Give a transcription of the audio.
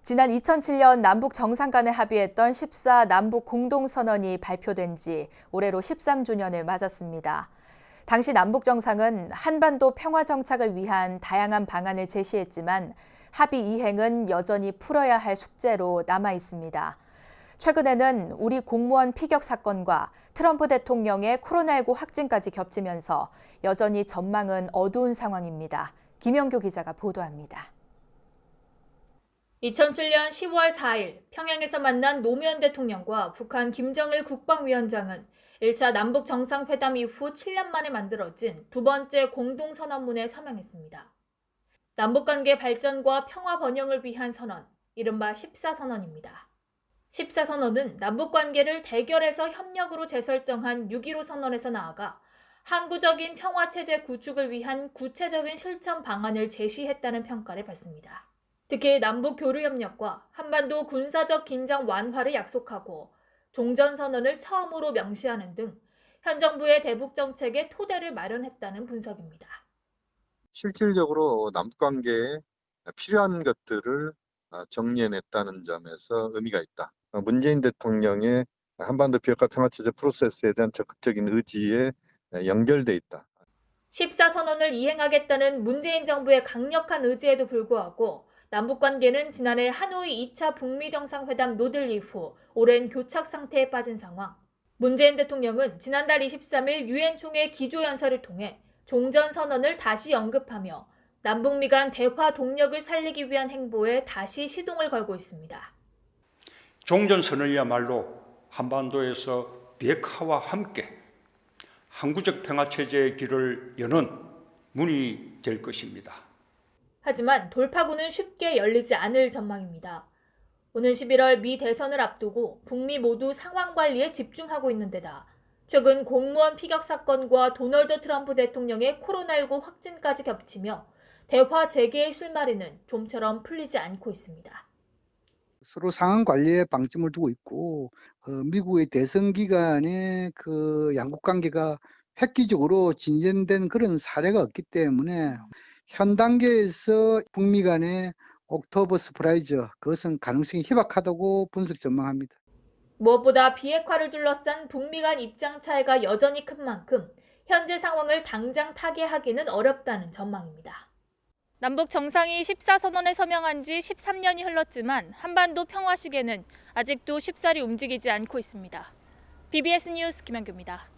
지난 2007년 남북 정상 간에 합의했던 14 남북 공동선언이 발표된 지 올해로 13주년을 맞았습니다. 당시 남북 정상은 한반도 평화 정착을 위한 다양한 방안을 제시했지만 합의 이행은 여전히 풀어야 할 숙제로 남아 있습니다. 최근에는 우리 공무원 피격 사건과 트럼프 대통령의 코로나19 확진까지 겹치면서 여전히 전망은 어두운 상황입니다. 김영교 기자가 보도합니다. 2007년 10월 4일 평양에서 만난 노무현 대통령과 북한 김정일 국방위원장은 1차 남북 정상회담 이후 7년 만에 만들어진 두 번째 공동선언문에 서명했습니다. 남북관계 발전과 평화 번영을 위한 선언, 이른바 14선언입니다. 14선언은 남북관계를 대결에서 협력으로 재설정한 6.15 선언에서 나아가 항구적인 평화체제 구축을 위한 구체적인 실천 방안을 제시했다는 평가를 받습니다. 특히 남북 교류 협력과 한반도 군사적 긴장 완화를 약속하고 종전선언을 처음으로 명시하는 등 현 정부의 대북 정책의 토대를 마련했다는 분석입니다. 실질적으로 남북관계에 필요한 것들을 정리해냈다는 점에서 의미가 있다. 문재인 대통령의 한반도 비핵화 평화체제 프로세스에 대한 적극적인 의지에 연결돼 있다. 14선언을 이행하겠다는 문재인 정부의 강력한 의지에도 불구하고 남북관계는 지난해 하노이 2차 북미 정상회담 노딜 이후 오랜 교착 상태에 빠진 상황. 문재인 대통령은 지난달 23일 유엔 총회 기조연설을 통해 종전선언을 다시 언급하며 남북미 간 대화 동력을 살리기 위한 행보에 다시 시동을 걸고 있습니다. 종전선언이야말로 한반도에서 비핵화와 함께 항구적 평화체제의 길을 여는 문이 될 것입니다. 하지만 돌파구는 쉽게 열리지 않을 전망입니다. 오는 11월 미 대선을 앞두고 북미 모두 상황 관리에 집중하고 있는 데다 최근 공무원 피격 사건과 도널드 트럼프 대통령의 코로나19 확진까지 겹치며 대화 재개의 실마리는 좀처럼 풀리지 않고 있습니다. 서로 상황 관리에 방점을 두고 있고 미국의 대선 기간에 양국 관계가 획기적으로 진전된 그런 사례가 없기 때문에 현 단계에서 북미 간의 옥토버 서프라이즈, 그것은 가능성이 희박하다고 분석 전망합니다. 무엇보다 비핵화를 둘러싼 북미 간 입장 차이가 여전히 큰 만큼 현재 상황을 당장 타개하기는 어렵다는 전망입니다. 남북 정상이 14선언에 서명한 지 13년이 흘렀지만 한반도 평화 시계는 아직도 쉽사리 움직이지 않고 있습니다. BBS 뉴스 김현규입니다.